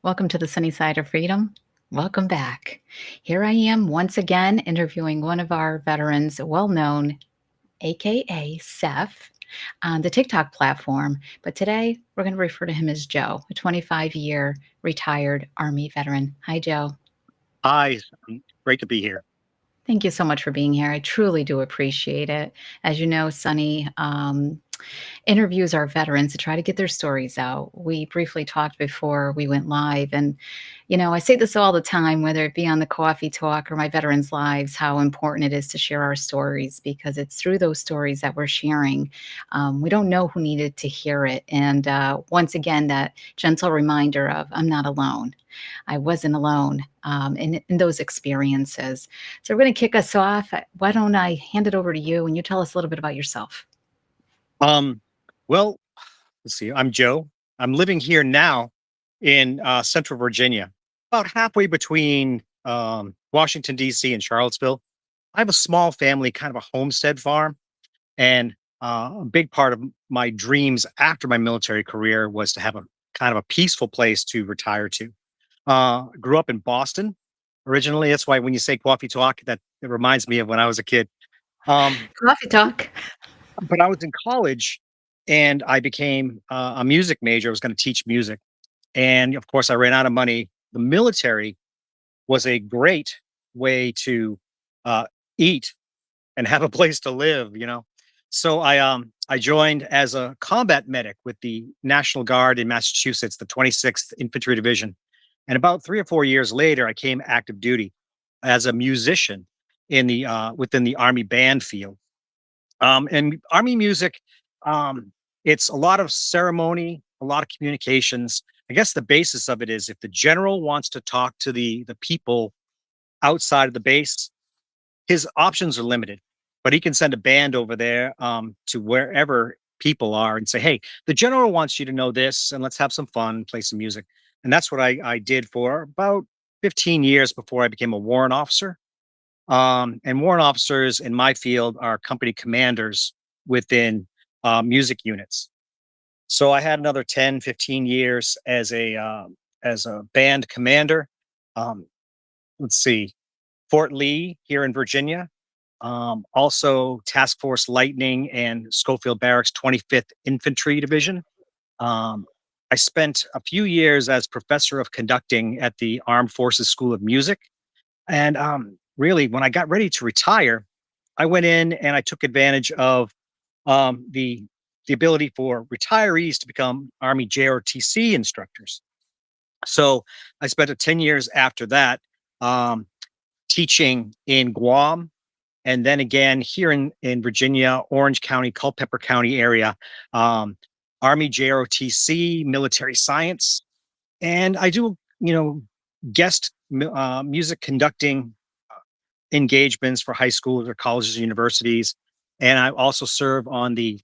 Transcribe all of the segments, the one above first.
Welcome to the sunny side of freedom. Welcome back. Here I am once again interviewing one of our veterans, well known, aka Ceph, on the TikTok platform. But today we're going to refer to him as Joe, a 25-year retired Army veteran. Hi, Joe. Hi, great to be here. Thank you so much for being here. I truly do appreciate it. As you know, Sunny interviews our veterans to try to get their stories out. We briefly talked before we went live, and I say this all the time, whether it be on the coffee talk or my veterans' lives, how important it is to share our stories because it's through those stories that we're sharing. We don't know who needed to hear it, and once again, that gentle reminder of I'm not alone. I wasn't alone in those experiences. So we're going to kick us off. Why don't I hand it over to you and you tell us a little bit about yourself? Um, well, let's see. I'm Joe. I'm living here now in Central Virginia, about halfway between Washington D.C. and Charlottesville. I have a small family, kind of a homestead farm, and a big part of my dreams after my military career was to have a kind of a peaceful place to retire to. Grew up in Boston originally. That's why when you say coffee talk, that it reminds me of when I was a kid. Um, Coffee talk. but I was in college and I became a music major. I was going to teach music. And of course, I ran out of money. The military was a great way to uh, eat and have a place to live. So I joined as a combat medic with the National Guard in Massachusetts, the 26th Infantry Division. And about 3 or 4 years later, I came active duty as a musician in the within the Army band field. And army music, um, it's a lot of ceremony, a lot of communications. I guess the basis of it is if the general wants to talk to the people outside of the base, his options are limited. But he can send a band over there to wherever people are and say, "Hey, the general wants you to know this, and let's have some fun, play some music." And that's what I did for about 15 years before I became a warrant officer. And warrant officers in my field are company commanders within music units. So I had another 10, 15 years as a band commander. Um, let's see, Fort Lee here in Virginia. Also Task Force Lightning and Schofield Barracks 25th Infantry Division. Um, I spent a few years as professor of conducting at the Armed Forces School of Music and really, when I got ready to retire, I went in and I took advantage of the ability for retirees to become Army JROTC instructors. So I spent 10 years after that um, teaching in Guam and then again here in Virginia, Orange County, Culpeper County area, um, Army JROTC, military science, and I do, guest music conducting engagements for high schools or colleges or universities. And I also serve on the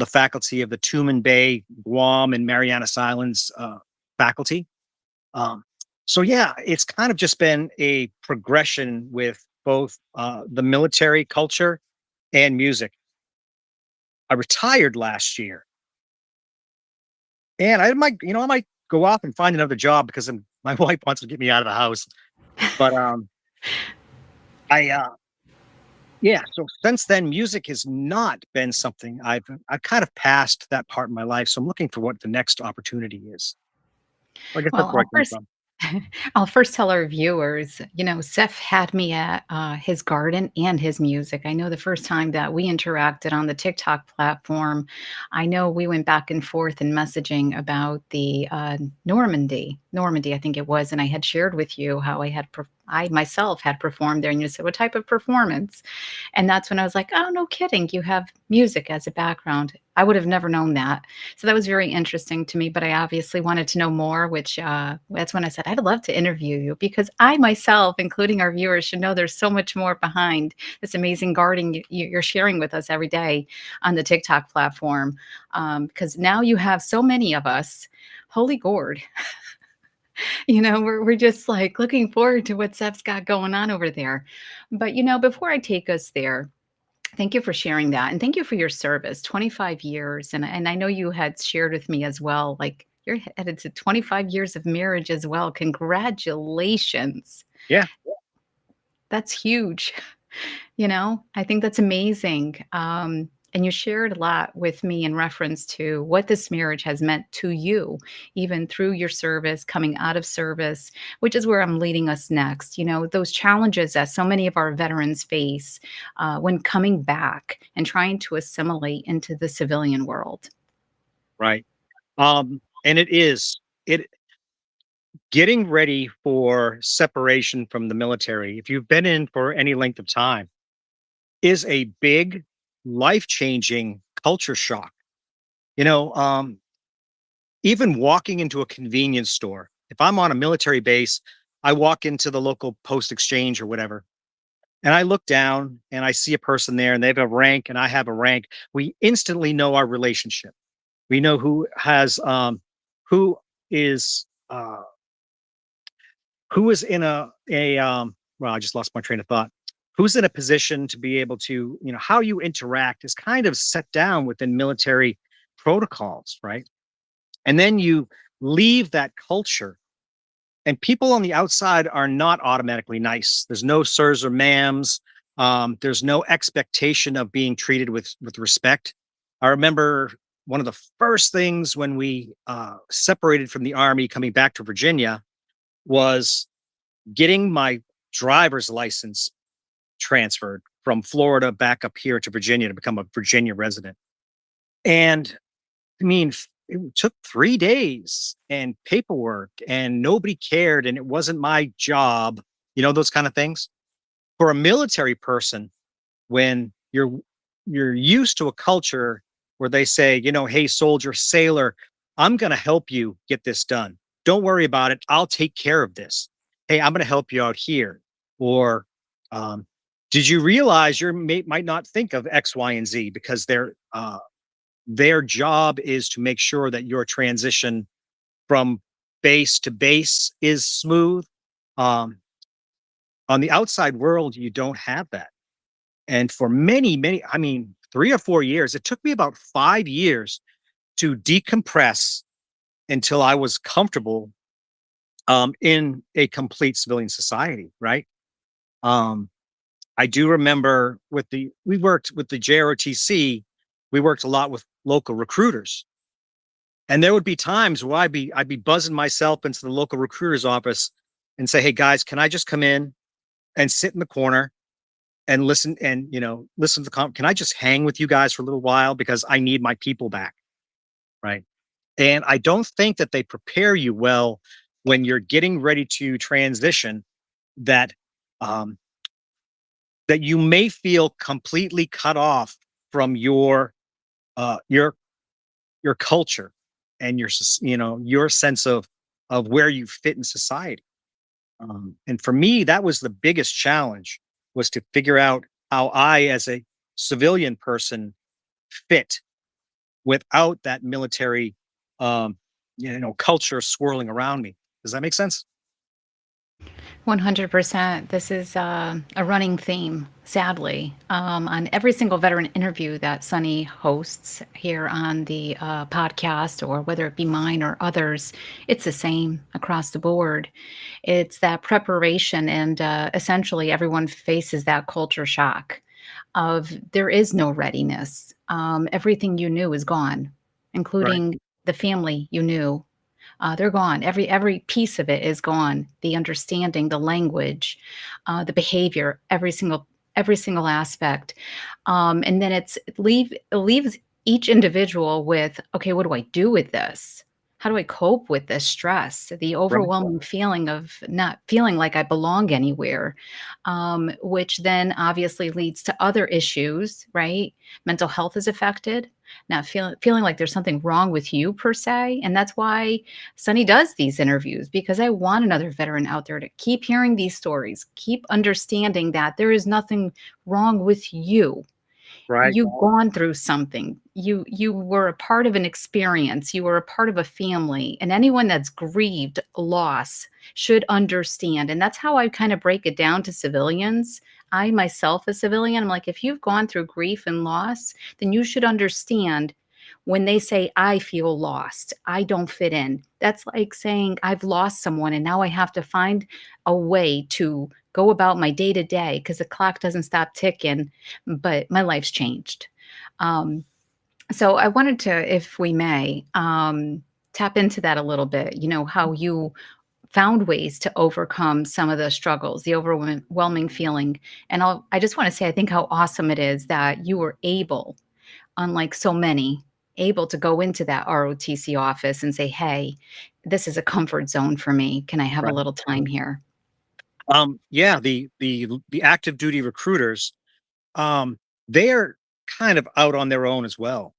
faculty of the Tumen Bay, Guam, and Marianas Islands faculty. Um, so yeah, it's kind of just been a progression with both the military culture and music. I retired last year, and I might go off and find another job because my wife wants to get me out of the house. But I Yeah, so since then, music has not been something I've kind of passed that part in my life, so I'm looking for what the next opportunity is. I guess Well, that's where I came from. I'll first tell our viewers, Seth had me at his garden and his music. I know the first time that we interacted on the TikTok platform, I know we went back and forth in messaging about the Normandy, I think it was, and I had shared with you how I myself had performed there, and you said, "What type of performance?" And that's when I was like, "Oh, no kidding! You have music as a background." I would have never known that. So that was very interesting to me, but I obviously wanted to know more, which that's when I said, I'd love to interview you because I myself, including our viewers, should know there's so much more behind this amazing gardening you're sharing with us every day on the TikTok platform. Because now you have so many of us. Holy gourd. We're just like looking forward to what Seth's got going on over there. But, before I take us there, thank you for sharing that, and thank you for your service, 25 years, and I know you had shared with me as well, like, You're headed to 25 years of marriage as well. Congratulations. Yeah, That's huge. I think that's amazing. And you shared a lot with me in reference to what this marriage has meant to you, even through your service, coming out of service, which is where I'm leading us next. Those challenges that so many of our veterans face when coming back and trying to assimilate into the civilian world. right. And it getting ready for separation from the military, if you've been in for any length of time, is a big life-changing culture shock. You know, even walking into a convenience store, if I'm on a military base, I walk into the local post exchange or whatever, and I look down and I see a person there and they have a rank and I have a rank. We instantly know our relationship. We know who is uh who is in I just lost my train of thought. Who's in a position to be able to, how you interact is kind of set down within military protocols, right? And then you leave that culture, and people on the outside are not automatically nice. There's no sirs or ma'ams. There's no expectation of being treated with respect. I remember one of the first things when we separated from the army, coming back to Virginia, was getting my driver's license transferred from Florida back up here to Virginia to become a Virginia resident. And I mean, it took 3 days and paperwork, and nobody cared, and it wasn't my job, those kind of things. For a military person, when you're used to a culture where they say, "Hey, soldier, sailor, I'm gonna help you get this done. Don't worry about it. I'll take care of this. Hey, I'm gonna help you out here." Or, um, "Did you realize your mate might not think of X, Y, and Z because their job is to make sure that your transition from base to base is smooth." Um, on the outside world, you don't have that. And for many, many, I mean, 3 or 4 years, it took me about 5 years to decompress until I was comfortable in a complete civilian society, right? Um, I do remember we worked with the JROTC, we worked a lot with local recruiters. And there would be times where I'd be buzzing myself into the local recruiter's office and say, "Hey guys, can I just come in and sit in the corner and listen to can I just hang with you guys for a little while because I need my people back." Right. And I don't think that they prepare you well when you're getting ready to transition, that um that you may feel completely cut off from your your culture and your sense of where you fit in society. And for me, that was the biggest challenge, was to figure out how I, as a civilian person, fit without that military, culture swirling around me. Does that make sense? 100%. This is a running theme, sadly, on every single veteran interview that Sunny hosts here on the podcast, or whether it be mine or others. It's the same across the board. It's that preparation, and essentially everyone faces that culture shock of there is no readiness. Everything you knew is gone, Right. including the family you knew. They're gone. Every piece of it is gone. The understanding, the language, the behavior, every single aspect. And then it leaves each individual with, okay, what do I do with this? How do I cope with this stress? The Right. overwhelming feeling of not feeling like I belong anywhere, which then obviously leads to other issues, right? Mental health is affected, not feeling like there's something wrong with you per se. And that's why Sunny does these interviews, because I want another veteran out there to keep hearing these stories, keep understanding that there is nothing wrong with you. Right. You've gone through something. You were a part of an experience. You were a part of a family. And anyone that's grieved loss should understand. And that's how I kind of break it down to civilians. I myself, a civilian, I'm like, if you've gone through grief and loss, then you should understand When they say, "I feel lost, I don't fit in," that's like saying, "I've lost someone and now I have to find a way to go about my day to day because the clock doesn't stop ticking, but my life's changed." Um, so I wanted to, if we may, tap into that a little bit, how you found ways to overcome some of the struggles, the overwhelming feeling. And I just want to say, I think how awesome it is that you were able, unlike so many, able to go into that ROTC office and say, "Hey, this is a comfort zone for me. Can I have a Right. little time here?" Yeah, the active duty recruiters, um, they're kind of out on their own as well,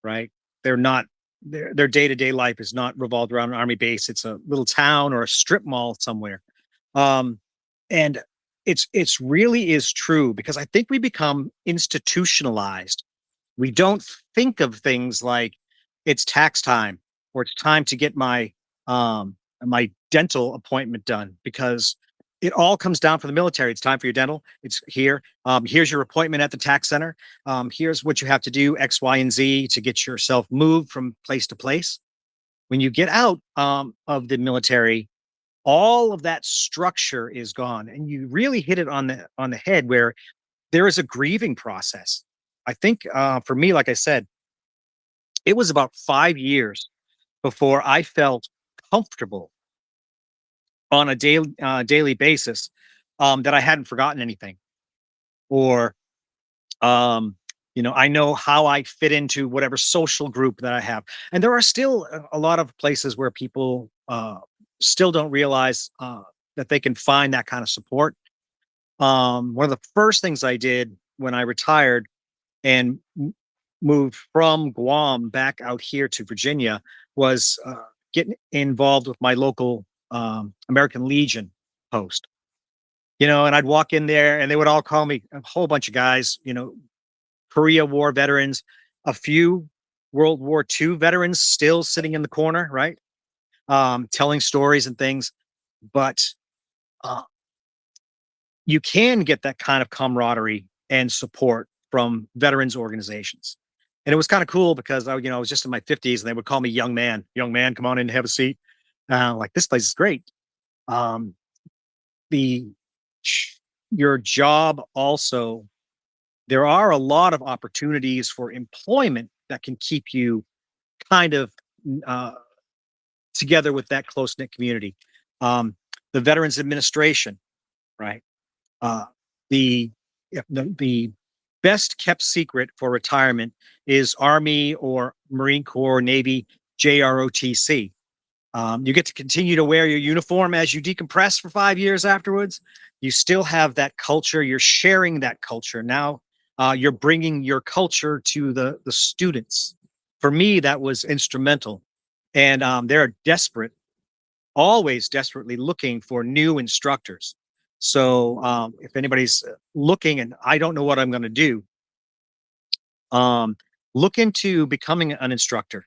right? They're not their day-to-day life is not revolved around an army base. It's a little town or a strip mall somewhere. Um, and it's really is true because I think we become institutionalized. We don't think of things like it's tax time or it's time to get my dental appointment done because it all comes down for the military. It's time for your dental. It's here. Here's your appointment at the tax center. Here's what you have to do X, Y, and Z to get yourself moved from place to place. When you get out of the military, all of that structure is gone, and you really hit it on the head where there is a grieving process. I think for me, like I said, it was about 5 years before I felt comfortable on a daily basis that I hadn't forgotten anything, or um, I know how I fit into whatever social group that I have. And there are still a lot of places where people still don't realize that they can find that kind of support. One of the first things I did when I retired and moved from Guam back out here to Virginia was getting involved with my local American Legion post. And I'd walk in there and they would all call me a whole bunch of guys, Korea War veterans, a few World War II veterans still sitting in the corner, right? Telling stories and things. But uh, you can get that kind of camaraderie and support from veterans organizations. And it was kind of cool because I was just in my 50s and they would call me young man, come on in and have a seat. Like this place is great. Um, the your job also, there are a lot of opportunities for employment that can keep you kind of uh, together with that close knit community. Um, the Veterans Administration, right? Uh, the, yeah, the best kept secret for retirement is Army or Marine Corps, Navy, JROTC. You get to continue to wear your uniform as you decompress for 5 years afterwards. You still have that culture. You're sharing that culture. Now you're bringing your culture to the students. For me, that was instrumental. And they're desperate, always desperately looking for new instructors. So if anybody's looking and I don't know what I'm going to do, um, look into becoming an instructor.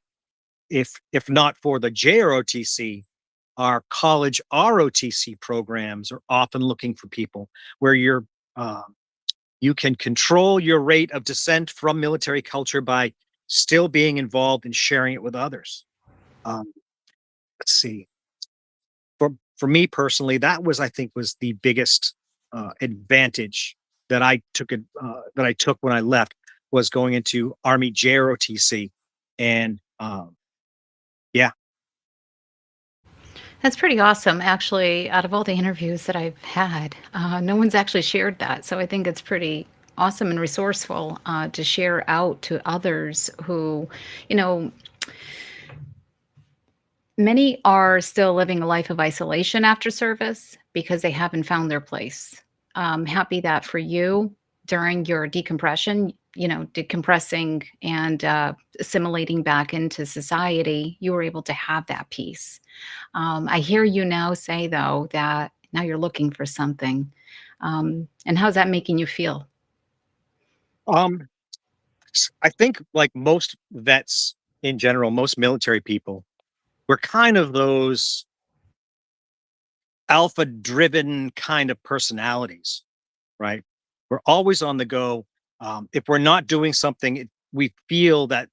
If not for the JROTC, our college ROTC programs are often looking for people where um, you can control your rate of dissent from military culture by still being involved and sharing it with others. Um, let's see. For me personally, that was I think was the biggest advantage that I took when I left was going into Army JROTC, and yeah. That's pretty awesome. Actually, out of all the interviews that I've had, no one's actually shared that. So I think it's pretty awesome and resourceful to share out to others who, you know, many are still living a life of isolation after service because they haven't found their place. I'm happy that for you, during your decompression, decompressing and assimilating back into society, you were able to have that peace. I hear you now say, though, that now you're looking for something. And how's that making you feel? Um, I think like most vets in general, most military people, we're kind of those alpha driven kind of personalities, right? We're always on the go. If we're not doing something, we feel that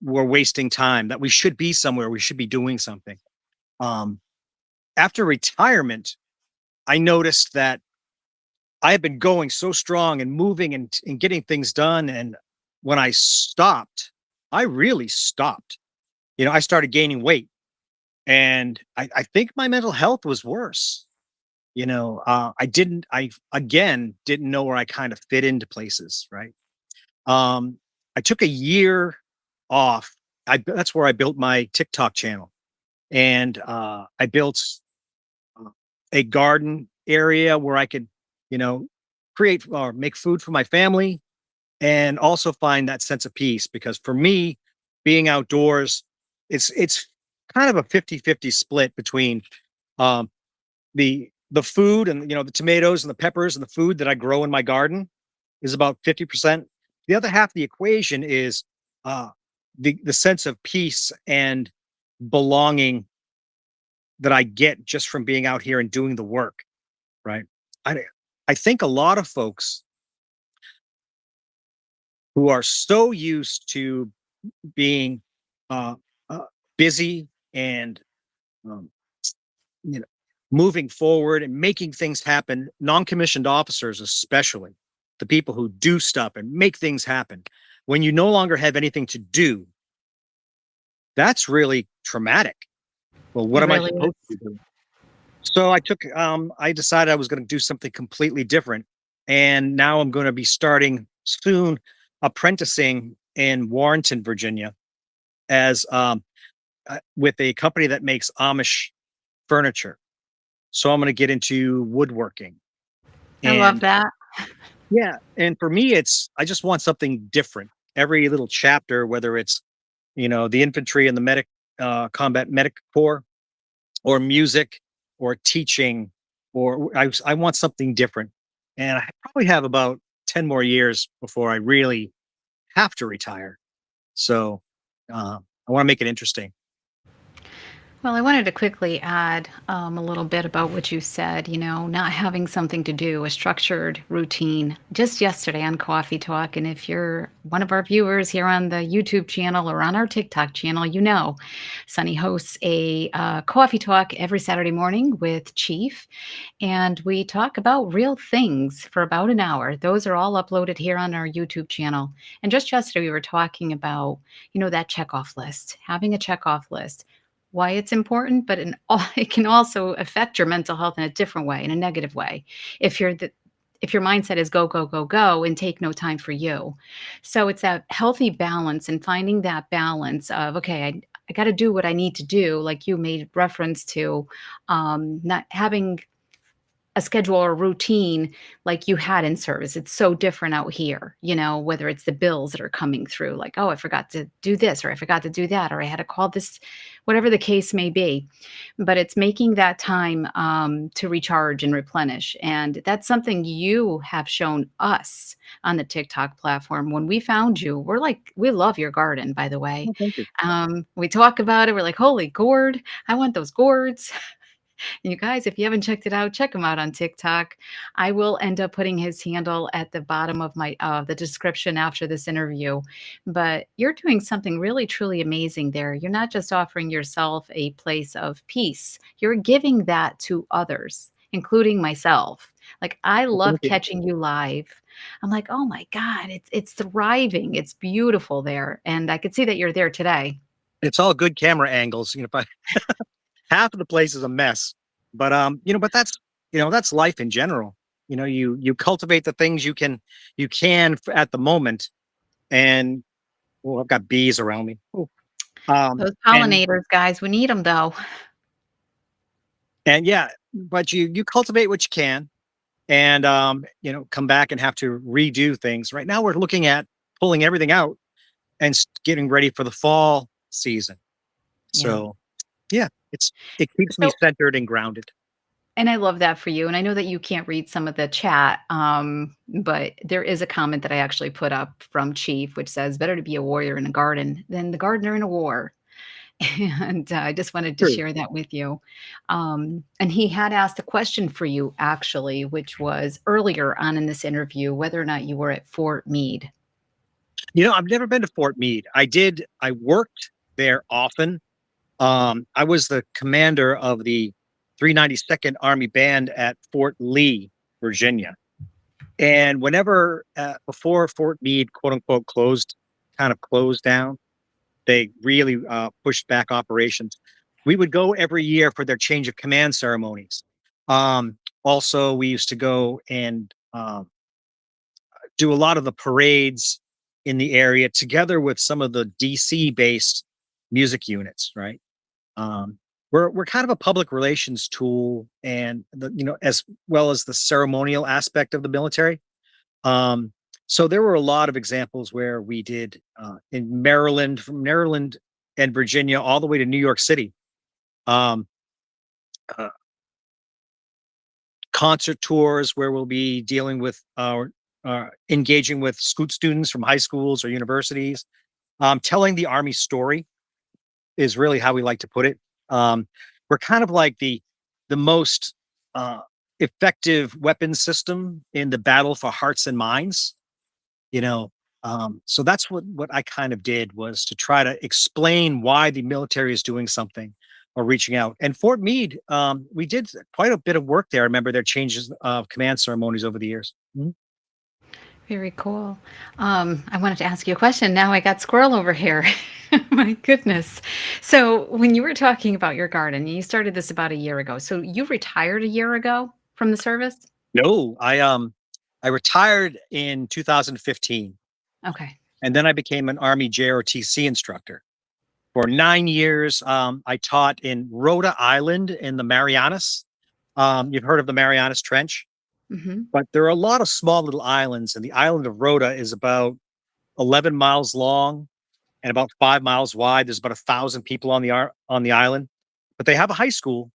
we're wasting time, that we should be somewhere, we should be doing something. Um, After retirement, I noticed that I had been going so strong and moving and getting things done. And when I stopped, I really stopped. I started gaining weight, and I think my mental health was worse. I again didn't know where I kind of fit into places, right? Um, I took a year off. That's where I built my TikTok channel, and I built uh, a garden area where I could, you know, create or make food for my family, and also find that sense of peace. Because for me, being outdoors, it's kind of a 50-50 split between um, the food and the tomatoes and the peppers and the food that I grow in my garden is about 50%. The other half of the equation is uh, the sense of peace and belonging that I get just from being out here and doing the work. Right. I I think a lot of folks who are so used to being uh, uh, busy and um, you know moving forward and making things happen, non-commissioned officers especially, the people who do stuff and make things happen, when you no longer have anything to do, that's really traumatic. Well, what It am I really supposed is. to be doing? So I decided I was going to do something completely different. And now I'm going to be starting soon apprenticing in Warrenton, Virginia, as with a company that makes Amish furniture. So I'm going to get into woodworking. I love And that. yeah, and for me, I just want something different. Every little chapter, whether it's the infantry and the combat medic corps, or music, or teaching, or I want something different. And I probably have about 10 more years before I really have to retire. So I want to make it interesting. Well, I wanted to quickly add a little bit about what you said, not having something to do, a structured routine. Just yesterday on Coffee Talk, and if you're one of our viewers here on the YouTube channel or on our TikTok channel, Sunny hosts a Coffee Talk every Saturday morning with Chief, and we talk about real things for about an hour. Those are all uploaded here on our YouTube channel. And just yesterday, we were talking about, that checkoff list, having a checkoff list, why it's important, but it can also affect your mental health in a different way, in a negative way. If you're the if your mindset is go, go, go, go and take no time for you. So it's that healthy balance and finding that balance of, okay, I got to do what I need to do. Like you made reference to not having a schedule or routine like you had in service. It's so different out here, whether it's the bills that are coming through, like, oh, I forgot to do this, or I forgot to do that, or I had to call this, whatever the case may be. But it's making that time to recharge and replenish. And that's something you have shown us on the TikTok platform. When we found you, we're like, we love your garden, by the way. Oh, thank you. We talk about it. We're like, holy gourd, I want those gourds. You guys, if you haven't checked it out, check him out on TikTok. I will end up putting his handle at the bottom of my the description after this interview. But you're doing something really truly amazing there. You're not just offering yourself a place of peace. You're giving that to others, including myself. Like I Well, thank love you. catching you live. I'm like, "Oh my god, it's thriving. It's beautiful there." And I could see that you're there today. It's all good camera angles. If I half of the place is a mess, but that's life in general. You cultivate the things at the moment. And well, I've got bees around me. Ooh. Those And pollinators, guys, we need them though. yeah, but you cultivate what you can, and come back and have to redo things. Right now we're looking at pulling everything out and getting ready for the fall season. Yeah. So yeah, it keeps me So centered and grounded. and I love that for you, and I know that you can't read some of the chat, but there is a comment that I actually put up from Chief, which says, "Better to be a warrior in a garden than the gardener in a war." And, I just wanted to True. share that with you. And he had asked a question for you actually, which was earlier on in this interview, whether or not you were at Fort Meade. I've never been to Fort Meade. I worked there often. I was the commander of the 392nd Army Band at Fort Lee, Virginia. And whenever, before Fort Meade, quote unquote, kind of closed down, they really pushed back operations. We would go every year for their change of command ceremonies. Also, we used to go and do a lot of the parades in the area together with some of the DC based music units, right? Um, we're kind of a public relations tool, and as well as the ceremonial aspect of the military. Um, so there were a lot of examples where we did in Maryland, from Maryland and Virginia, all the way to New York City. Um, uh, Concert tours where we'll be dealing with engaging with scoot students from high schools or universities. Telling the Army story is really how we like to put it. Um, we're kind of like the most uh, effective weapon system in the battle for hearts and minds. You know, so that's what I kind of did, was to try to explain why the military is doing something or reaching out. And Fort Meade, we did quite a bit of work there. I remember their changes of command ceremonies over the years. Mhm. Very cool. I wanted to ask you a question. Now I got squirrel over here. My goodness. So when you were talking about your garden, you started this about a year ago. So you retired a year ago from the service? No, I retired in 2015, Okay. and then I became an Army JROTC instructor. For 9 years, I taught in Rhode Island in the Marianas. You've heard of the Marianas Trench, Hmm. but there are a lot of small little islands, and the island of Rhoda is about 11 miles long and about 5 miles wide. There's about 1,000 people on the island, but they have a high school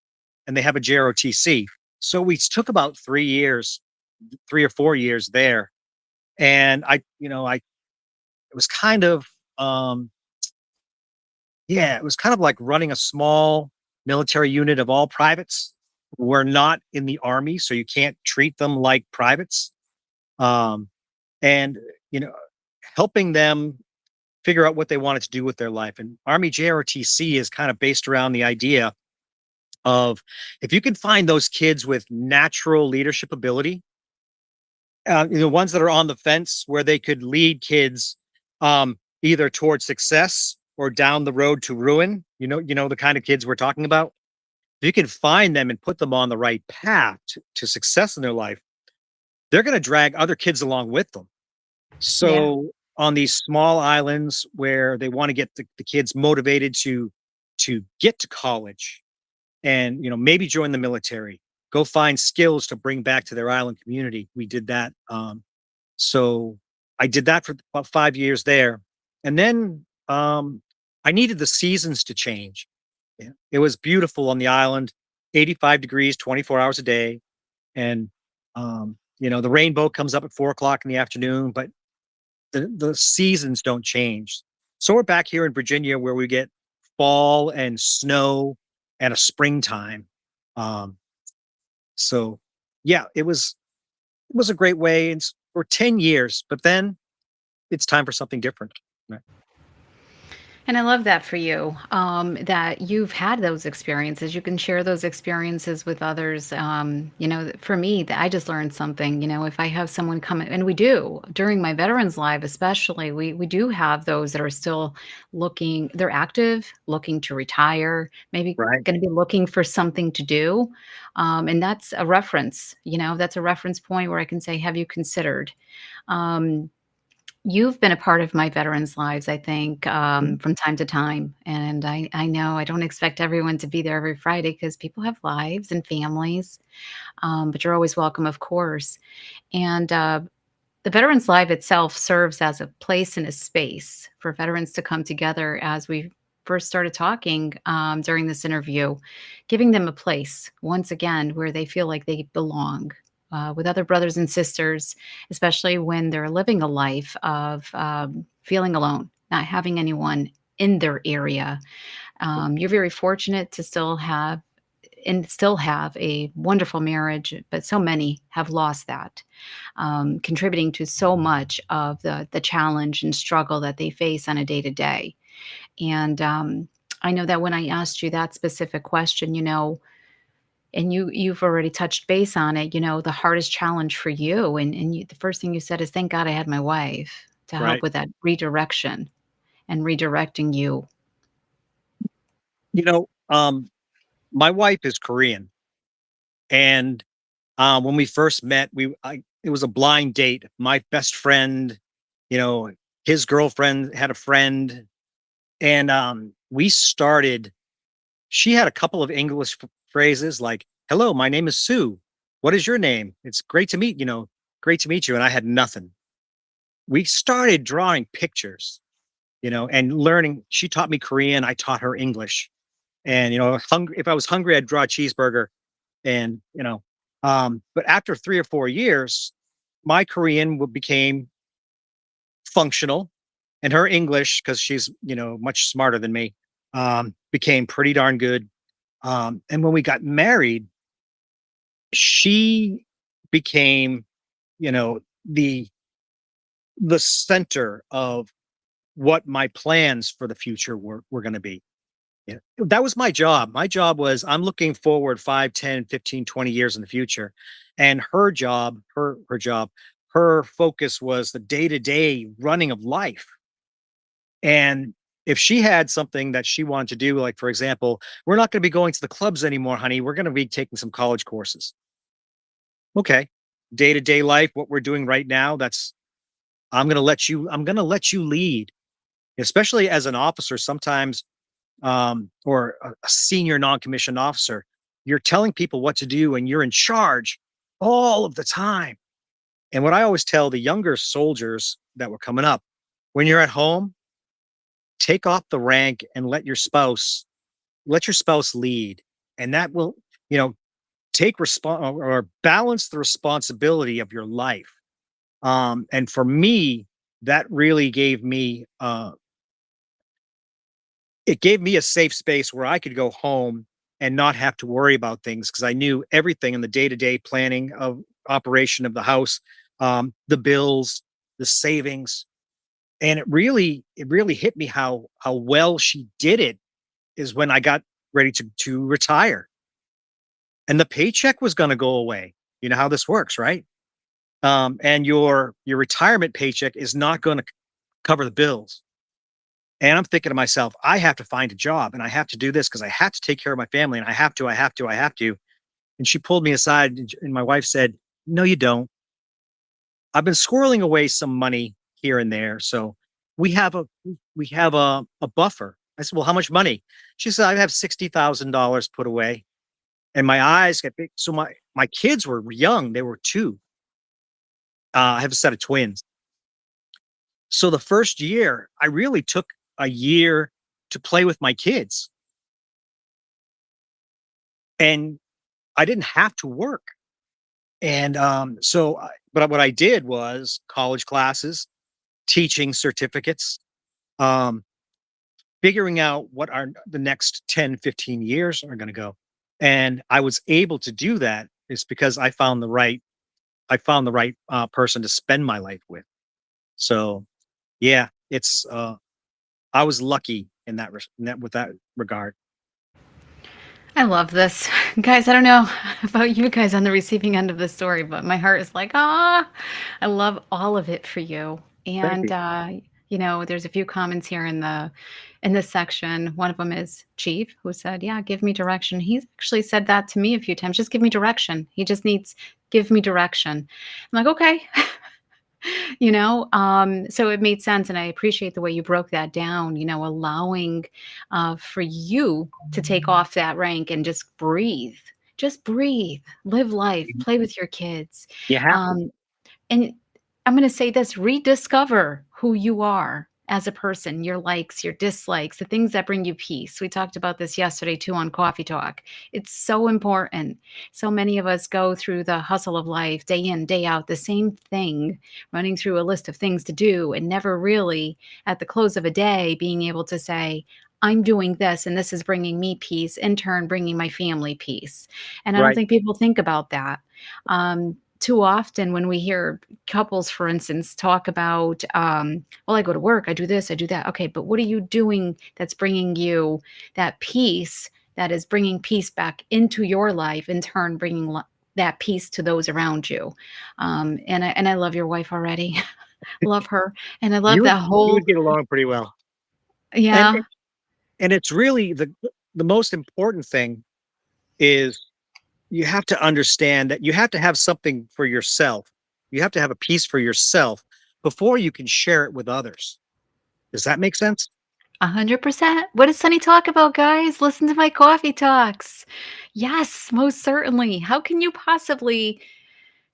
and they have a JROTC. So we took about 3 years, 3 or 4 years there, and it was kind of, um, yeah, it was kind of like running a small military unit of all privates. We're not in the army, so you can't treat them like privates. Um, and you know, helping them figure out what they wanted to do with their life. And Army JRTC is kind of based around the idea of, if you can find those kids with natural leadership ability, ones that are on the fence where they could lead kids either towards success or down the road to ruin. The kind of kids we're talking about. If you can find them and put them on the right path to success in their life, they're going to drag other kids along with them. Yeah. So on these small islands where they want to get the kids motivated to get to college and maybe join the military, go find skills to bring back to their island community, we did that. So I did that for about 5 years there, and then I needed the seasons to change. Yeah. It was beautiful on the island, 85 degrees, 24 hours a day, and the rainbow comes up at 4 o'clock in the afternoon, but the seasons don't change. So we're back here in Virginia where we get fall and snow and a springtime. Um, so yeah, it was a great way for 10 years, but then it's time for something different. Right. And I love that for you, that you've had those experiences. You can share those experiences with others. For me, I just learned something. If I have someone come, and we do during my Veterans Live, especially, we do have those that are still looking. They're active, looking to retire, maybe Right. going to be looking for something to do, and that's a reference. That's a reference point where I can say, "Have you considered?" Um, You've been a part of my veterans' lives, I think, Mhm. from time to time, and I know I don't expect everyone to be there every Friday because people have lives and families, but you're always welcome, of course, and, the Veterans Live itself serves as a place and a space for veterans to come together as we first started talking, during this interview, giving them a place, once again, where they feel like they belong, with other brothers and sisters, especially when they're living a life of, feeling alone, not having anyone in their area. You're very fortunate to still have and still have a wonderful marriage, but so many have lost that, contributing to so much of the challenge and struggle that they face on a day to day. And I know that when I asked you that specific question, and you've already touched base on it, the hardest challenge for you, and the first thing you said is, "Thank God I had my wife to help Right. with that redirection and redirecting you." You know, my wife is Korean, and when we first met, it was a blind date. My best friend, you know, his girlfriend had a friend, and we started. She had a couple of English phrases like, "Hello, my name is Sue. What is your name? It's great to meet, great to meet you." And I had nothing. We started drawing pictures, and learning. She taught me Korean. I taught her English. And if I was hungry, I'd draw a cheeseburger. And but after 3 or 4 years, my Korean became functional, and her English, because she's much smarter than me, became pretty darn good. And when we got married, she became, you know, the the center of what my plans for the future were going to be. Yeah. That was my job. My job was I'm looking forward 5, 10, 15, 20 years in the future. And her focus was the day-to-day running of life. And if she had something that she wanted to do, like for example, we're not going to be going to the clubs anymore, honey. We're going to be taking some college courses. Okay. Day-to-day life, what we're doing right now, I'm going to let you lead, especially as an officer. Sometimes or a senior non-commissioned officer, you're telling people what to do and you're in charge all of the time. And what I always tell the younger soldiers that were coming up, when you're at home, take off the rank and let your spouse lead. And that will, you know, take or balance the responsibility of your life. And for me, that really gave me a safe space where I could go home and not have to worry about things because I knew everything in the day-to-day planning of operation of the house, the bills, the savings. And it really hit me how well she did it is when I got ready to retire. And the paycheck was going to go away. You know how this works, right? And your retirement paycheck is not going to cover the bills. And I'm thinking to myself, I have to find a job and I have to do this because I have to take care of my family and I have to. And she pulled me aside and my wife said, "No, you don't. I've been squirreling away some money here and there. So we have a a buffer." I said, "Well, how much money?" She said, "I have $60,000 put away." And my eyes got big. So my kids were young. They were two. I have a set of twins. So the first year, I really took a year to play with my kids. And I didn't have to work. And but what I did was college classes, teaching certificates, um, figuring out what are the next 10, 15 years are going to go. And I was able to do that is because I found the right person to spend my life with. So yeah, I was lucky in with that regard. I love this. Guys, I don't know about you guys on the receiving end of the story, but my heart is like, "Ah." I love all of it for you. Thank And you. there's a few comments here in this section. One of them is Chief, who said, "Yeah, give me direction." He's actually said that to me a few times. Just give me direction. He just needs give me direction. I'm like, okay. So it made sense, and I appreciate the way you broke that down, allowing for you to take off that rank and just breathe, live life, Mhm. play with your kids. You have to. Um, and I'm going to say this, rediscover who you are as a person, your likes, your dislikes, the things that bring you peace. We talked about this yesterday too on Coffee Talk. It's so important. So many of us go through the hustle of life day in, day out, the same thing, running through a list of things to do, and never really at the close of a day being able to say, I'm doing this and this is bringing me peace, in turn bringing my family peace. And I don't Right. think people think about that. Too often when we hear couples, for instance, talk about, well, I go to work, I do this, I do that. Okay, but what are you doing that's bringing you that peace, that is bringing peace back into your life, in turn bringing that peace to those around you? And I love your wife already. Love her, and I love You that would whole. get along pretty well. And Yeah, it's really the most important thing is you have to understand that you have to have something for yourself. You have to have a piece for yourself before you can share it with others. Does that make sense? 100%. What does Sunny talk about, guys? Listen to my coffee talks. Yes, most certainly. How can you possibly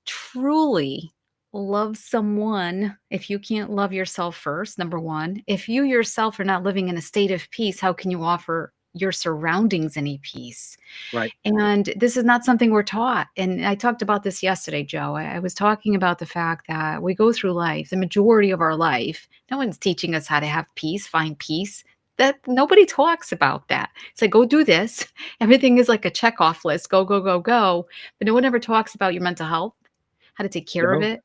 truly love someone if you can't love yourself first? Number one. If you yourself are not living in a state of peace, how can you offer your surroundings any peace? Right. And this is not something we're taught. And I talked about this yesterday, Joe. I was talking about the fact that we go through life, the majority of our life, no one's teaching us how to have peace, find peace. That nobody talks about that. It's like, go do this. Everything is like a check off list. Go, go, go, go. But no one ever talks about your mental health, how to take You care of know, it,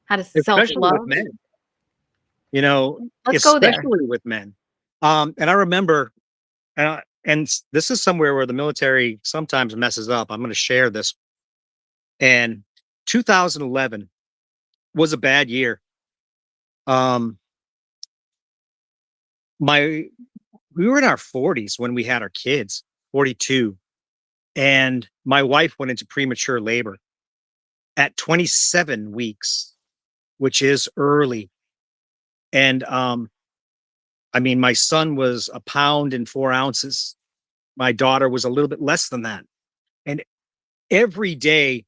how to self especially with love. men, you know, Let's go there. especially with men. And I remember, this is somewhere where the military sometimes messes up. I'm going to share this. And 2011 was a bad year. Um, my we were in our 40s when we had our kids, 42, and my wife went into premature labor at 27 weeks, which is early. And I mean, my son was a pound and 4 ounces. My daughter was a little bit less than that. And every day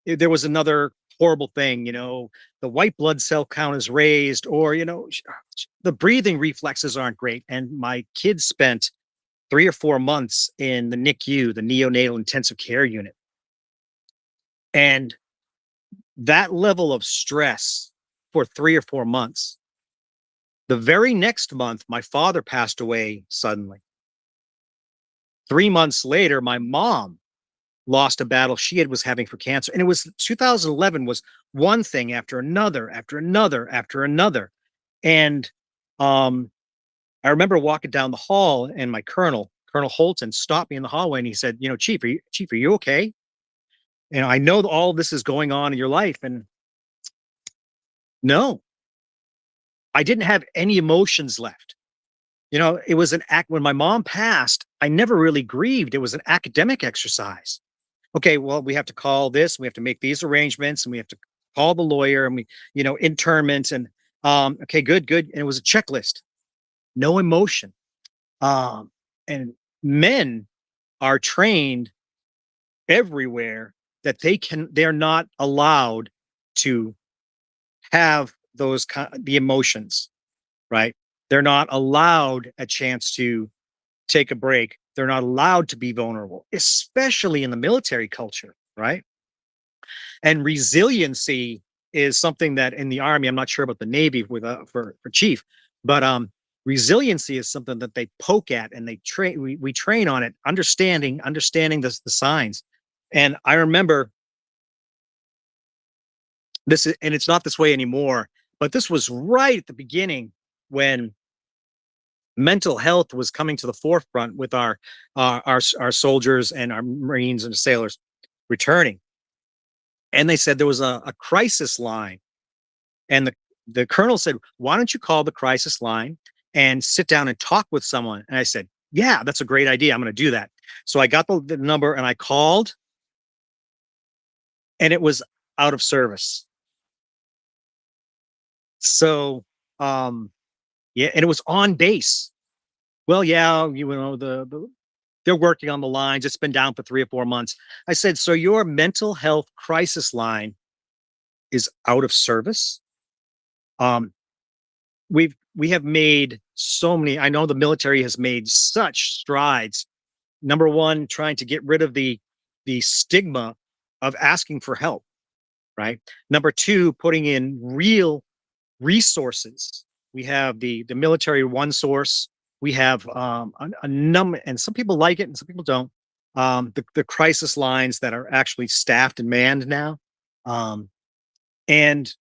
there was another horrible thing, the white blood cell count is raised, or, the breathing reflexes aren't great. And my kids spent 3 or 4 months in the NICU, the neonatal intensive care unit. And that level of stress for 3 or 4 months, the very next month, my father passed away suddenly. 3 months later, my mom lost a battle was having for cancer. And it was 2011 was one thing after another, after another, after another. And um, I remember walking down the hall and my Colonel Holton, stopped me in the hallway and he said, Chief, are you okay? And I know that all this is going on in your life. And no, I didn't have any emotions left. It was an act when my mom passed. I never really grieved. It was an academic exercise. Okay, well, we have to call this, we have to make these arrangements, and we have to call the lawyer, and internment, and okay, good. And it was a checklist, no emotion. And men are trained everywhere that they're not allowed to have the emotions, right? They're not allowed a chance to take a break. They're not allowed to be vulnerable, especially in the military culture, right? And resiliency is something that in the Army, I'm not sure about the Navy with for chief, but resiliency is something that they poke at and they train. We train on it, understanding the signs. And I remember and it's not this way anymore, but this was right at the beginning when mental health was coming to the forefront with our soldiers and our Marines and sailors returning. And they said there was a crisis line. And the colonel said, "Why don't you call the crisis line and sit down and talk with someone?" And I said, "Yeah, that's a great idea. I'm going to do that." So I got the number and I called, and it was out of service. So, yeah, and it was on base. Well, yeah, they're working on the lines. It's been down for 3 or 4 months. I said, "So your mental health crisis line is out of service?" Um, we have made so many. I know the military has made such strides. Number one, trying to get rid of the stigma of asking for help, right? Number two, putting in real resources. We have the military one source. We have a number, and some people like it and some people don't. The crisis lines that are actually staffed and manned now. Um, and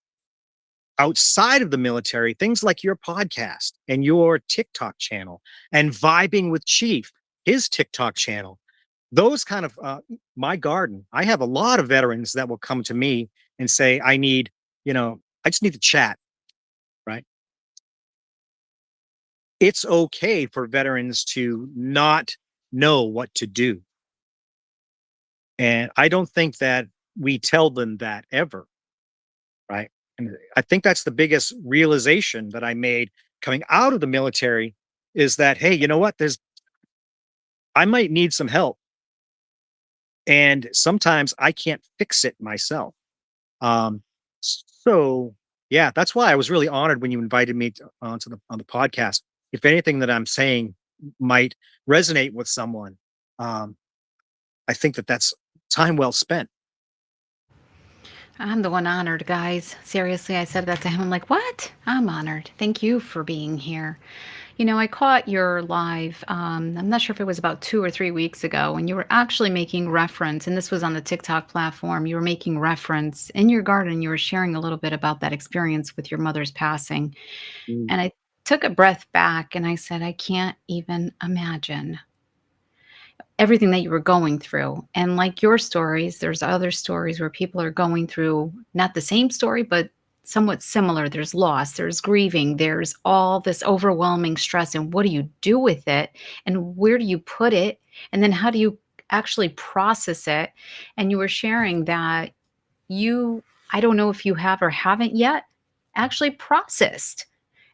outside of the military, things like your podcast and your TikTok channel and vibing with Chief, his TikTok channel, those kind of my garden. I have a lot of veterans that will come to me and say, I need, I just need to chat, right? It's okay for veterans to not know what to do. And I don't think that we tell them that ever, right? And I think that's the biggest realization that I made coming out of the military is that, hey, you know what? I might need some help. And sometimes I can't fix it myself. Um, so yeah, that's why I was really honored when you invited me on the podcast. If anything that I'm saying might resonate with someone, um, I think that that's time well spent. I'm the one honored, guys. Seriously, I said that to him. I'm like, what? I'm honored. Thank you for being here. I caught your live. I'm not sure if it was about 2 or 3 weeks ago, and you were actually making reference, and this was on the TikTok platform. You were making reference in your garden. You were sharing a little bit about that experience with your mother's passing. Mm. And I took a breath back and I said, I can't even imagine everything that you were going through. And like your stories, there's other stories where people are going through not the same story, but somewhat similar. There's loss, there's grieving, there's all this overwhelming stress. And what do you do with it? And where do you put it? And then how do you actually process it? And you were sharing that you, I don't know if you have or haven't yet, actually processed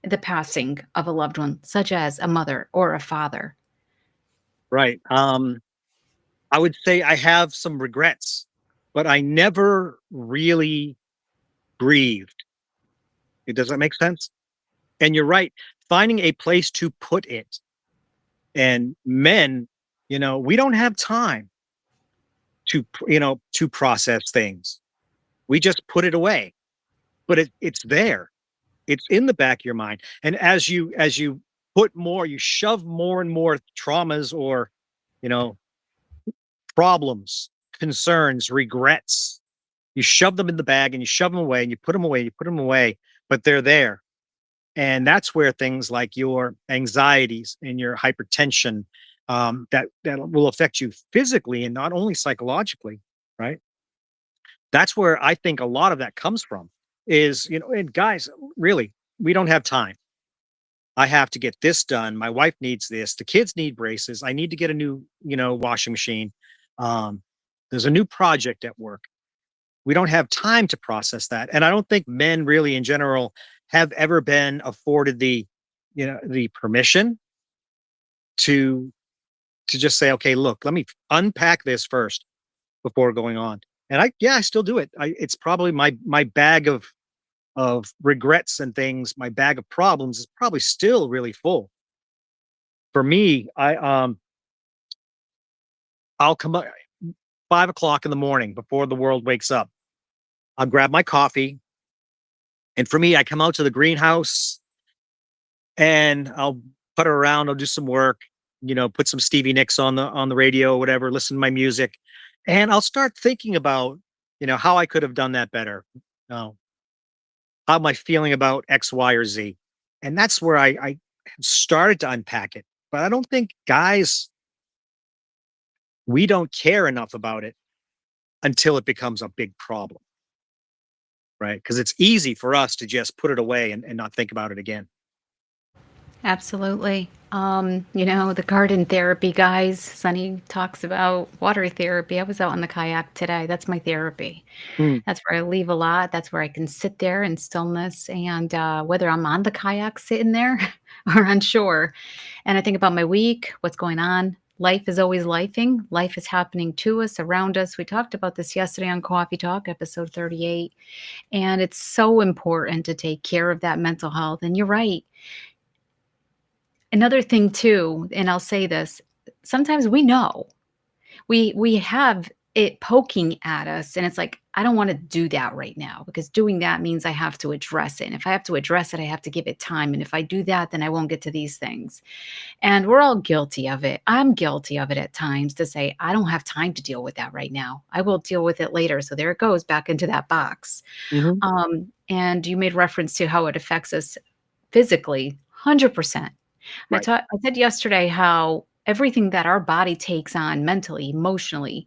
the passing of a loved one, such as a mother or a father. Right. I would say I have some regrets, but I never really grieved. Does that make sense? And you're right. Finding a place to put it. And men, we don't have time to process things. We just put it away, but it's there. It's in the back of your mind. And as you put more, you shove more and more traumas or, you know, problems, concerns, regrets. You shove them in the bag and you shove them away and you put them away, you put them away, but they're there. And that's where things like your anxieties and your hypertension that will affect you physically and not only psychologically, right? That's where I think a lot of that comes from is, and guys, really, we don't have time. I have to get this done. My wife needs this. The kids need braces. I need to get a new, washing machine. Um, there's a new project at work. We don't have time to process that. And I don't think men really in general have ever been afforded the permission to just say, okay, look, let me unpack this first before going on. And I still do it. It's probably my bag of regrets and things, my bag of problems is probably still really full. For me, I'll come up 5 o'clock in the morning before the world wakes up. I'll grab my coffee. And for me, I come out to the greenhouse and I'll putter around, I'll do some work, put some Stevie Nicks on the radio or whatever, listen to my music. And I'll start thinking about, how I could have done that better. Uh, how am I feeling about X, Y, or Z? And that's where I started to unpack it. But I don't think guys, we don't care enough about it until it becomes a big problem, right? Because it's easy for us to just put it away and not think about it again. Absolutely. The garden therapy guys, Sunny talks about water therapy. I was out on the kayak today. That's my therapy. Mm. That's where I leave a lot. That's where I can sit there in stillness. And whether I'm on the kayak sitting there or on shore, and I think about my week, what's going on. Life is always lifing. Life is happening to us, around us. We talked about this yesterday on Coffee Talk, episode 38. And it's so important to take care of that mental health. And you're right. Another thing too, and I'll say this, sometimes we know. We have it poking at us and it's like, I don't wanna do that right now because doing that means I have to address it, and if I have to address it, I have to give it time, and if I do that, then I won't get to these things. And we're all guilty of it. I'm guilty of it at times to say, "I don't have time to deal with that right now. I will deal with it later." So there it goes back into that box. Mhm. And you made reference to how it affects us physically, 100%. Right. I said yesterday how everything that our body takes on mentally, emotionally,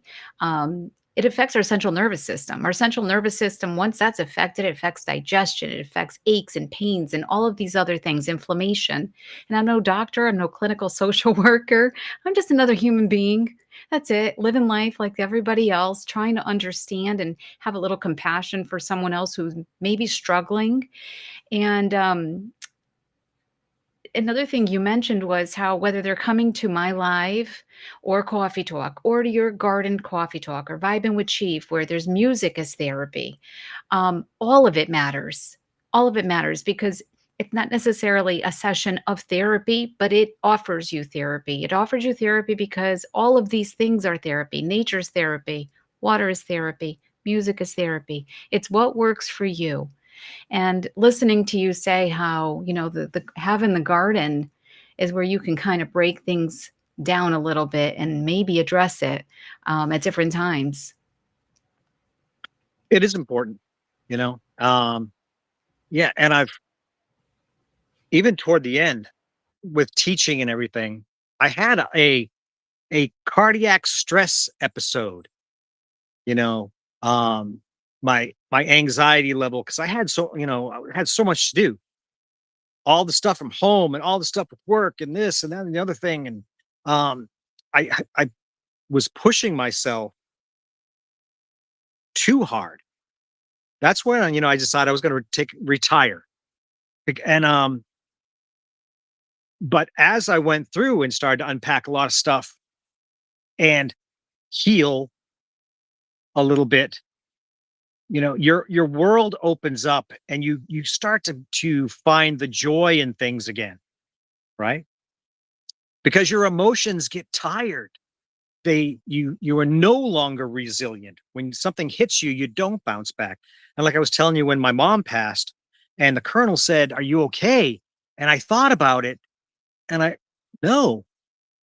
it affects our central nervous system. Our central nervous system, once that's affected, it affects digestion, it affects aches and pains and all of these other things, inflammation. And I'm no doctor, I'm no clinical social worker. I'm just another human being. That's it. Living life like everybody else, trying to understand and have a little compassion for someone else who's maybe struggling. And another thing you mentioned was how whether they're coming to my live or coffee talk or to your garden coffee talk or vibing with chief where there's music as therapy, all of it matters. All of it matters because it's not necessarily a session of therapy, but it offers you therapy. It offers you therapy because all of these things are therapy. Nature's therapy, water is therapy, music is therapy. It's what works for you. And listening to you say how, the having the garden is where you can kind of break things down a little bit and maybe address it, at different times. It is important, you know? Yeah, and I've even toward the end with teaching and everything, I had a cardiac stress episode, you know, my anxiety level because I had I had so much to do, all the stuff from home and all the stuff with work and this and that and the other thing, and um, I was pushing myself too hard. That's when I decided I was going to take retire, and but as I went through and started to unpack a lot of stuff and heal a little bit, your world opens up and you start to find the joy in things again, right? Because your emotions get tired. You are no longer resilient. When something hits you, you don't bounce back. And like I was telling you when my mom passed and the colonel said, "Are you okay?" And I thought about it and I no,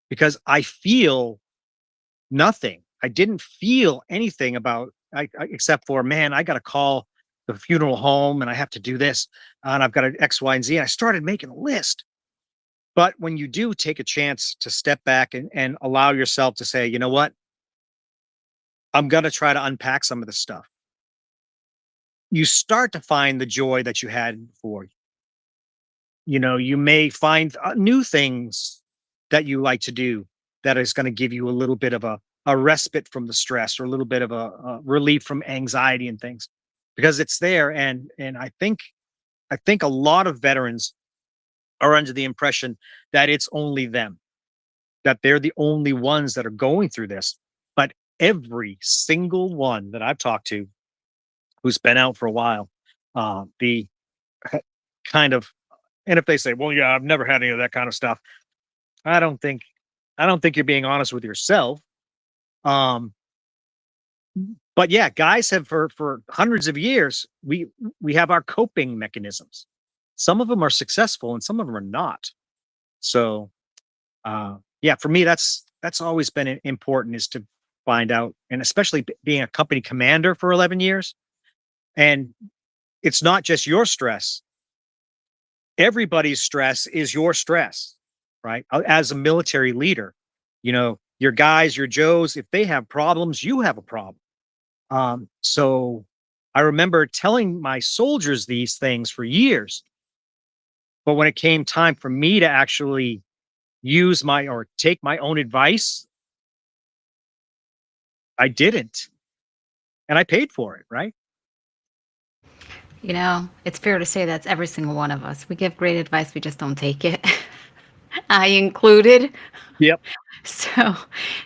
because I feel nothing. I didn't feel anything about except for, man, I got to call the funeral home and I have to do this and I've got an X, Y, and Z. And I started making a list. But when you do take a chance to step back and allow yourself to say, you know what, I'm going to try to unpack some of this stuff, you start to find the joy that you had before. You may find new things that you like to do that is going to give you a little bit of a respite from the stress or a little bit of a relief from anxiety and things because it's there. And I think a lot of veterans are under the impression that it's only them, that they're the only ones that are going through this. But every single one that I've talked to who's been out for a while, the kind of, and if they say, well, yeah, I've never had any of that kind of stuff, I don't think, I don't think you're being honest with yourself. Um, but yeah, guys have for hundreds of years, we have our coping mechanisms. Some of them are successful and some of them are not. So yeah, for me, that's always been important is to find out, and especially being a company commander for 11 years. And it's not just your stress; everybody's stress is your stress, right? As a military leader, your guys, your Joes, if they have problems, you have a problem. So I remember telling my soldiers these things for years, but when it came time for me to actually use my or take my own advice, I didn't. And I paid for it, right? It's fair to say that's every single one of us. We give great advice, we just don't take it. I included. Yep. So,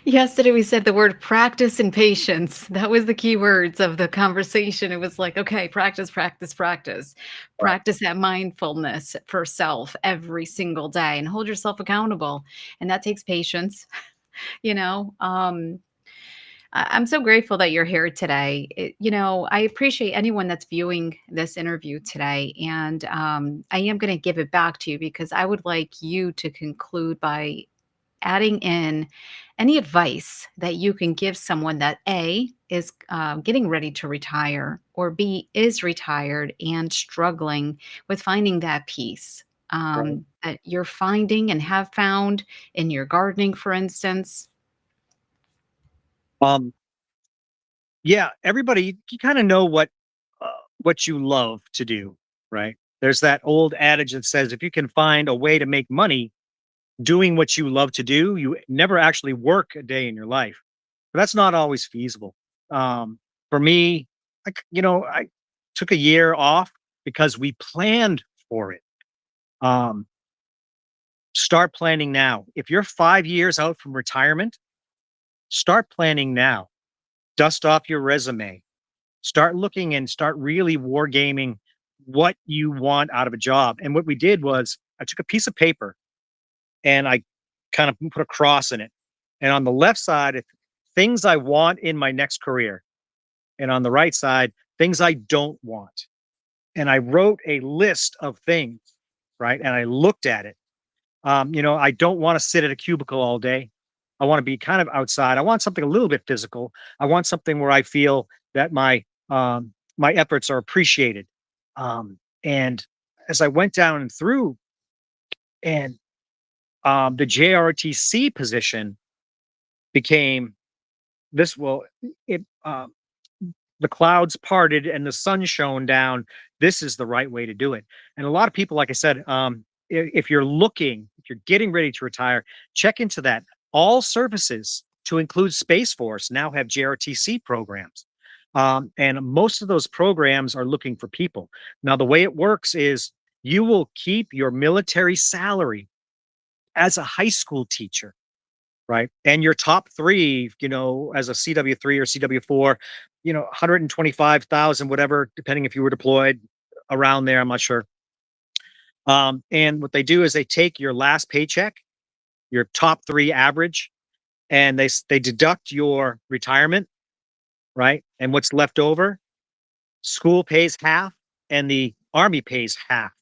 yesterday we said the word practice and patience. That was the key words of the conversation. It was like, okay, practice, practice, practice. Right. Practice that mindfulness for self every single day and hold yourself accountable. And that takes patience, you know. I'm so grateful that you're here today. I appreciate anyone that's viewing this interview today. And I am going to give it back to you because I would like you to conclude by adding in any advice that you can give someone that A is getting ready to retire, or B is retired and struggling with finding that peace Right. that you're finding and have found in your gardening, for instance. Um, yeah, everybody, you kind of know what you love to do, right? There's that old adage that says if you can find a way to make money doing what you love to do, you never actually work a day in your life. But that's not always feasible. For me, I took a year off because we planned for it. Um, Start planning now. If you're 5 years out from retirement, start planning now. Dust off your resume. Start looking and start really wargaming what you want out of a job. And what we did was I took a piece of paper and I kind of put a cross in it. And on the left side, things I want in my next career. And on the right side, things I don't want. And I wrote a list of things, right? And I looked at it. I don't want to sit at a cubicle all day. I want to be kind of outside. I want something a little bit physical. I want something where I feel that my efforts are appreciated. And as I went down and through, and the JROTC position became this. Well, it the clouds parted and the sun shone down. This is the right way to do it. And a lot of people, like I said, if you're looking, if you're getting ready to retire, check into that. All services, to include Space Force, now have JRTC programs. And most of those programs are looking for people. Now, the way it works is you will keep your military salary as a high school teacher, right? And your top three, as a CW3 or CW4, 125,000, whatever, depending if you were deployed around there, I'm not sure. And what they do is they take your last paycheck, your top three average, and they deduct your retirement, right? And what's left over, school pays half and the army pays half.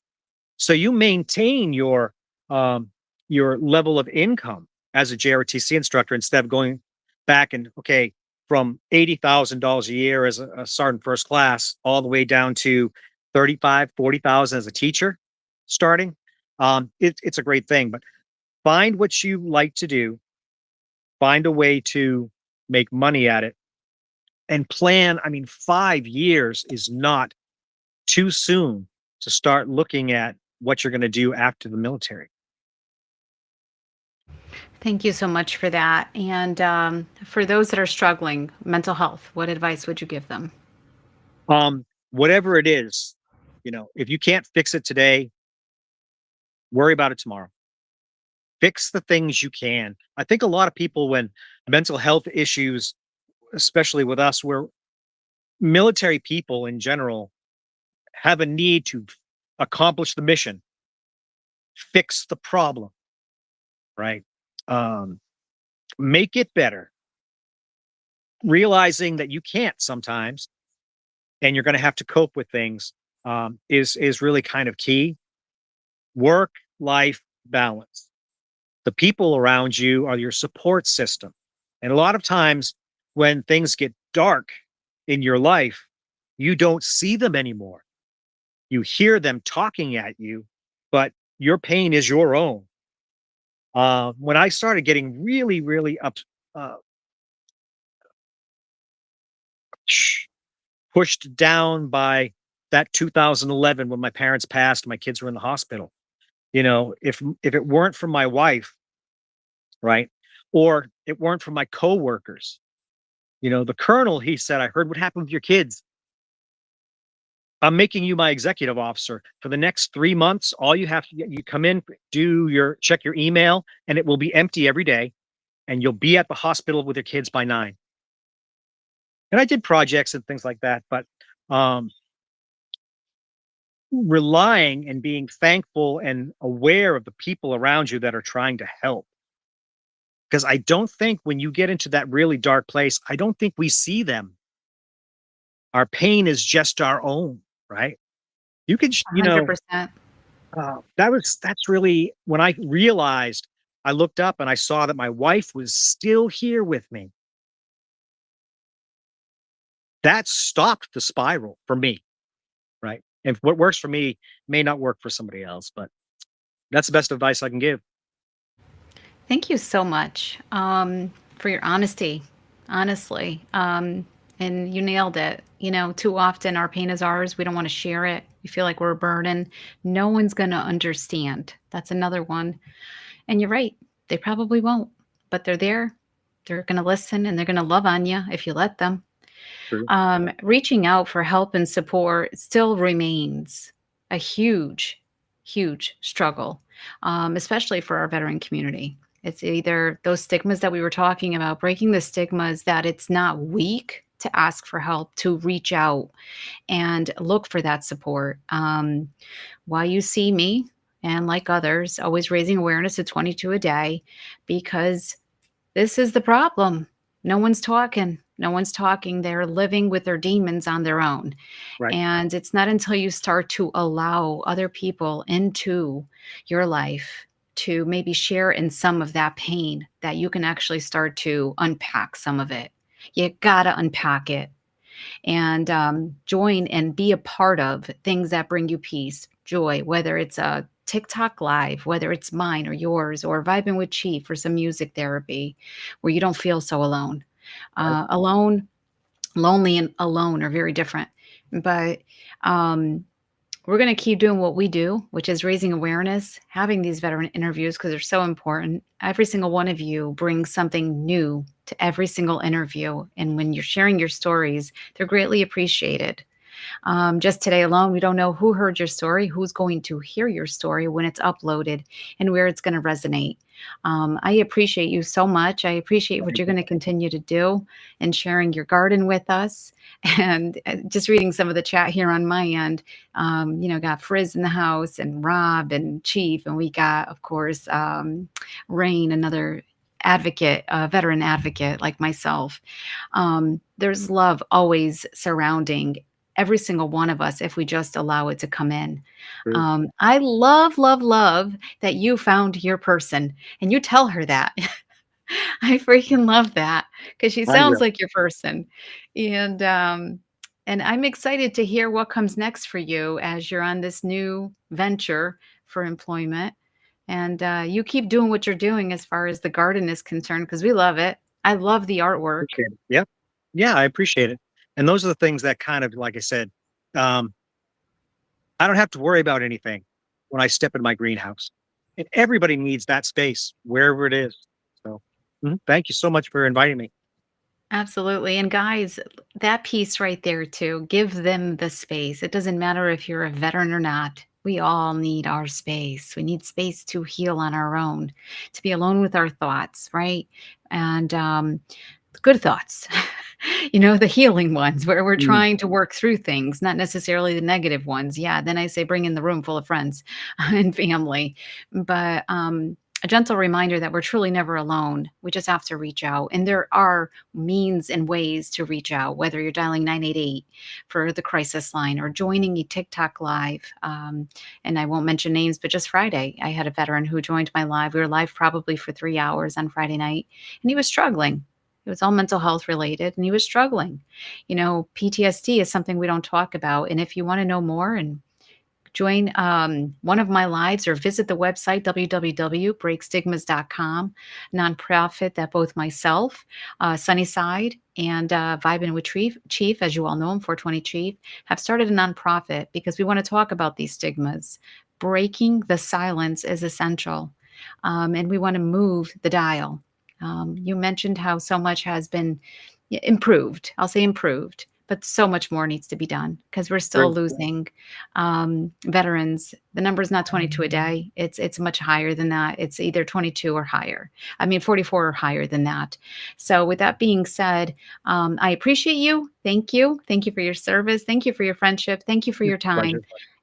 So you maintain your level of income as a JRTC instructor instead of going back and okay from $80,000 a year as a sergeant first class all the way down to 35, 40,000 as a teacher starting. It's a great thing, but find what you like to do, find a way to make money at it, and plan. I mean, 5 years is not too soon to start looking at what you're going to do after the military. Thank you so much for that. And for those that are struggling, mental health, what advice would you give them? Whatever it is, if you can't fix it today, worry about it tomorrow. Fix the things you can. I think a lot of people, when mental health issues, especially with us, we're military people in general, have a need to accomplish the mission, fix the problem, right? Um, make it better, realizing that you can't sometimes, and you're going to have to cope with things. Is really kind of key. Work life balance. The people around you are your support system. And a lot of times when things get dark in your life, you don't see them anymore. You hear them talking at you, but your pain is your own. When I started getting really, really uh, pushed down by that 2011 when my parents passed, my kids were in the hospital. If it weren't for my wife, right, or it weren't for my coworkers, the colonel, he said, I heard what happened with your kids. I'm making you my executive officer for the next 3 months. All you have to you come in, check your email, and it will be empty every day. And you'll be at the hospital with your kids by 9. And I did projects and things like that, but um, relying and being thankful and aware of the people around you that are trying to help. because I don't think when you get into that really dark place, I don't think we see them. Our pain is just our own, right? You could, you know, 100%. that's really when I realized. I looked up and I saw that my wife was still here with me. That stopped the spiral for me, right? And what works for me may not work for somebody else, but that's the best advice I can give. Thank you so much for your honesty, honestly. And you nailed it. Too often our pain is ours. We don't want to share it. We feel like we're a burden. No one's going to understand. That's another one. And you're right. They probably won't, but they're there. They're going to listen and they're going to love on you if you let them. True. Reaching out for help and support still remains a huge, huge struggle, especially for our veteran community. It's either those stigmas that we were talking about, breaking the stigmas that it's not weak to ask for help, to reach out and look for that support. While you see me and like others, always raising awareness at 22 a day because this is the problem. No one's talking. No one's talking. They're living with their demons on their own. Right. And it's not until you start to allow other people into your life to maybe share in some of that pain that you can actually start to unpack some of it. You got to unpack it and join and be a part of things that bring you peace, joy, whether it's a TikTok live, whether it's mine or yours, or vibing with Chief for some music therapy where you don't feel so alone. Right. Alone, lonely, and alone are very different. But we're going to keep doing what we do, which is raising awareness, having these veteran interviews because they're so important. Every single one of you brings something new to every single interview. And when you're sharing your stories, they're greatly appreciated. Just today alone, we don't know who heard your story, who's going to hear your story when it's uploaded, and where it's going to resonate. I appreciate you so much. I appreciate what Thank you're you. going to continue to do and sharing your garden with us. And just reading some of the chat here on my end, got Frizz in the house and Rob and Chief. And we got, of course, Rain, another advocate, a veteran advocate like myself. There's love always surrounding every single one of us if we just allow it to come in. True. I love, love, love that you found your person and you tell her that. I freaking love that because she I sounds will. like your person. And I'm excited to hear what comes next for you as you're on this new venture for employment. And you keep doing what you're doing as far as the garden is concerned because we love it. I love the artwork. Appreciate it. Yep. Yeah, I appreciate it. And those are the things that kind of, like I said, um, I don't have to worry about anything when I step in my greenhouse. And everybody needs that space wherever it is. So, thank you so much for inviting me. Absolutely. And guys, that piece right there too, give them the space. It doesn't matter if you're a veteran or not. We all need our space. We need space to heal on our own, to be alone with our thoughts, right? And good thoughts, the healing ones where we're Mm, trying to work through things, not necessarily the negative ones. Yeah. Then I say bring in the room full of friends and family. But a gentle reminder that we're truly never alone. We just have to reach out. And there are means and ways to reach out, whether you're dialing 988 for the crisis line or joining a TikTok live. And I won't mention names, but just Friday, I had a veteran who joined my live. We were live probably for 3 hours on Friday night, and he was struggling. It was all mental health related, and he was struggling. PTSD is something we don't talk about. And if you want to know more and join one of my lives or visit the website www.breakstigmas.com, nonprofit that both myself, Sunnyside, and Vibin with Chief, as you all know him, 420 Chief, have started a nonprofit because we want to talk about these stigmas. Breaking the silence is essential, and we want to move the dial. You mentioned how so much has been improved. I'll say improved, but so much more needs to be done because we're still true. losing veterans. The number is not 22 a day. It's much higher than that. It's either 22 or higher. I mean, 44 or higher than that. So with that being said, I appreciate you. Thank you. Thank you for your service. Thank you for your friendship. Thank you for your Pleasure. time.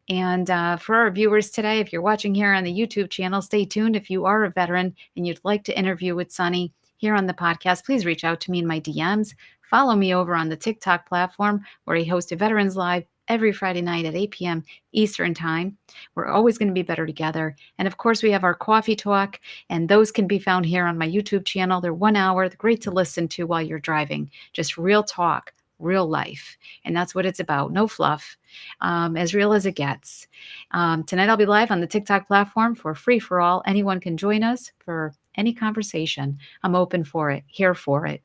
And for our viewers today, if you're watching here on the YouTube channel, stay tuned. If you are a veteran and you'd like to interview with Sunny, here on the podcast, please reach out to me in my DMs. Follow me over on the TikTok platform where I host a Veterans Live every Friday night at 8 p.m. Eastern Time. We're always going to be better together. And of course, we have our coffee talk, and those can be found here on my YouTube channel. They're 1 hour, they're great to listen to while you're driving. Just real talk, real life. And that's what it's about. No fluff, as real as it gets. Tonight, I'll be live on the TikTok platform for free for all. Anyone can join us for any conversation. I'm open for it, here for it.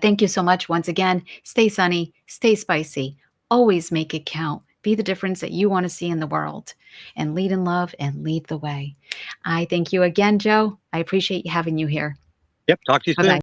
Thank you so much once again. Stay sunny, stay spicy. Always make it count. Be the difference that you want to see in the world, and lead in love and lead the way. I thank you again, Joe. I appreciate having you here. Yep. Talk to you Bye soon. bye.